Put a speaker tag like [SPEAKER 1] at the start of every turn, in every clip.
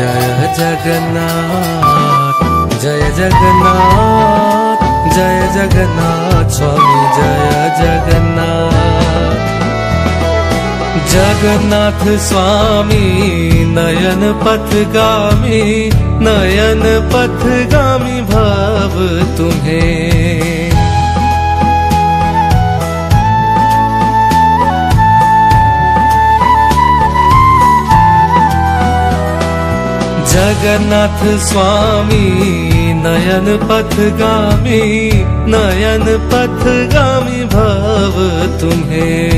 [SPEAKER 1] जय जगन्नाथ जय जगन्नाथ जय जगन्नाथ स्वामी जय जगन्नाथ। जगन्नाथ स्वामी नयन पथगामी भव तुम्हें। जगन्नाथ स्वामी नयन पथगामी भव तुम्हें।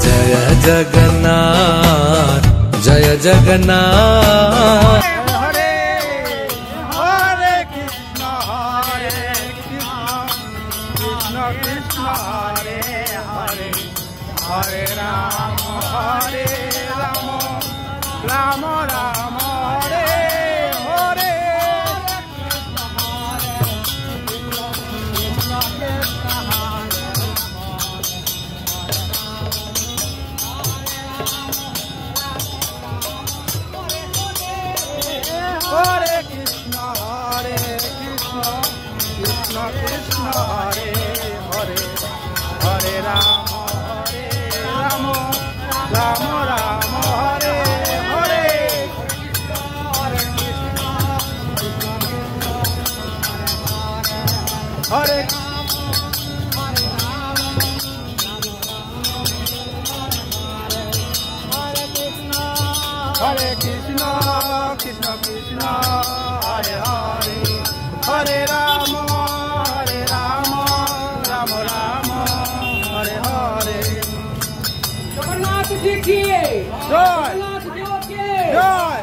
[SPEAKER 1] जय जगन्नाथ जय जगन्नाथ।
[SPEAKER 2] हरे राम राम राम हरे हरे। हरे कृष्ण कृष्ण कृष्ण हरे हरे। हरे राम राम राम हरे हरे। हरे हरे कृष्ण कृष्ण कृष्ण हरे हरे। हरे राम राम राम हरे हरे।
[SPEAKER 3] जगन्नाथ जी की
[SPEAKER 2] जय जय जय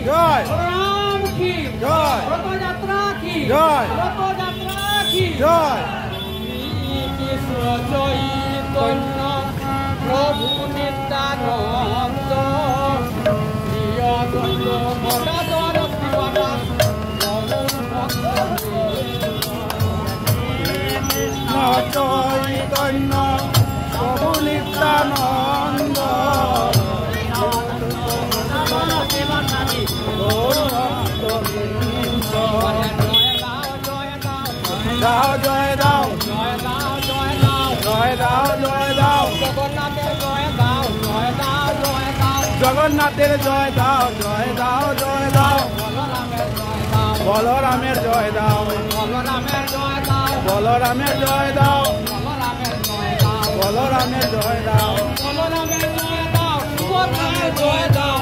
[SPEAKER 2] जय
[SPEAKER 3] राम की
[SPEAKER 2] जय
[SPEAKER 3] रथ यात्रा की
[SPEAKER 2] जय जय।
[SPEAKER 3] कृष्ण चैतन्य प्रभु नित्यानंद प्रिय दंड गदाधर शिवदास
[SPEAKER 2] कृष्ण चैतन्य प्रभु नित्यानंद दाओ जय दाओ जय दाओ जय दाओ। जगन्नाथेर जय दाओ जय दाओ जय दाओ। बलरामेर जय दाओ बलरामेर जय दाओ बलरामेर जय दाओ बलरामेर जय दाओ बलरामेर जय दाओ बलरामेर जय दाओ सुभद्रार जय दाओ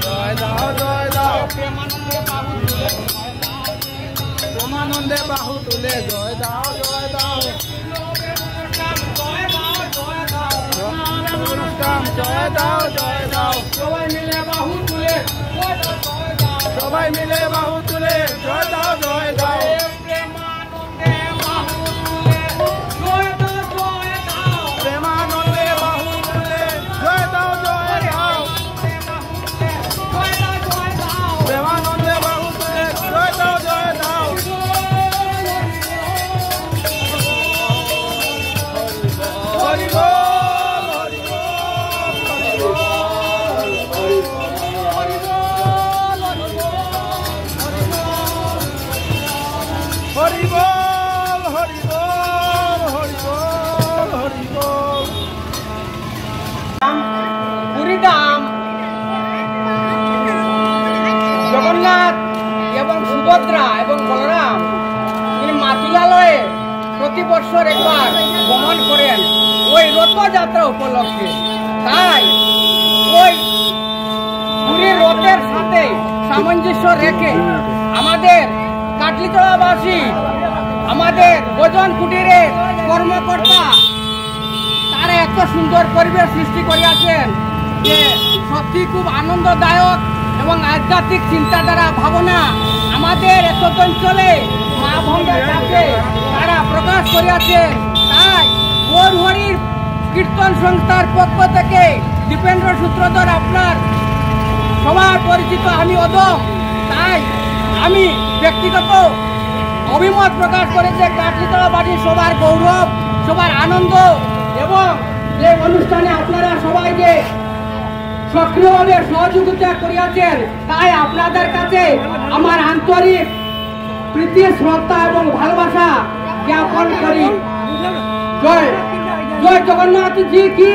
[SPEAKER 2] जय दाओ जय दाओ। प्रेमानंदे बाहु तुले जय दाओ जय दाओ। जय दाओ जय दाओ। सबाई मिले बाहु तुले जय दाओ जय दाओ। प्रेमानंदे बाहु तुले जय दाओ जय दाओ। प्रेमानंदे बाहु तुले जय दाओ जय दाओ। हरि बोल हरि बोल हरि बोल हरि बोल हरि बोल।
[SPEAKER 3] पुरी धाम जगन्नाथ एवं सुभद्रा एवं बलराम তিনি মাতুলালয়ে প্রতি বছর একবার ভ্রমণ করেন ওই রথযাত্রা উপলক্ষে। তাই ওই পুরীর রথের সাথে সামঞ্জস্য রেখে আমাদের কাটলিতলাবাসী আমাদের ভোজন কুটিরের কর্মকর্তা তারা এত সুন্দর পরিবেশ সৃষ্টি করিয়াছেন যে সত্যি খুব আনন্দদায়ক এবং আধ্যাত্মিক চিন্তাধারা ভাবনা আমাদের এত অঞ্চলে মা ভঙ্গের কাছে তারা প্রকাশ করিয়াছেন। তাই গৌরহরির কীর্তন সংস্থার পক্ষ থেকে দীপেন্দ্র সূত্রধর আপনার সবার পরিচিত আমি অদম, তাই আমি ব্যক্তিগত অভিমত প্রকাশ করেছে কাঠলিতলাবাসী সবার গৌরব, সবার আনন্দ এবং যে অনুষ্ঠানে আপনারা সবাই যে সক্রিয়ভাবে সহযোগিতা করিয়াছেন, তাই আপনাদের কাছে আমার আন্তরিক প্রীতি, শ্রদ্ধা এবং ভালোবাসা জ্ঞাপন করি। জয় জয় জগন্নাথ জি কি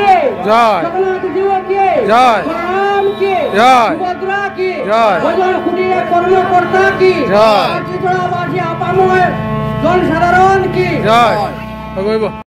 [SPEAKER 3] জয়, জগন্নাথ জি কি জয়, রাম কি জয়, সুভদ্রা কি জয়, ভজন খুঁটিয়ে কর্মকর্তা কি জয়, কাঠলিতলাবাসী আপাময় জনসাধারণ কি জয়।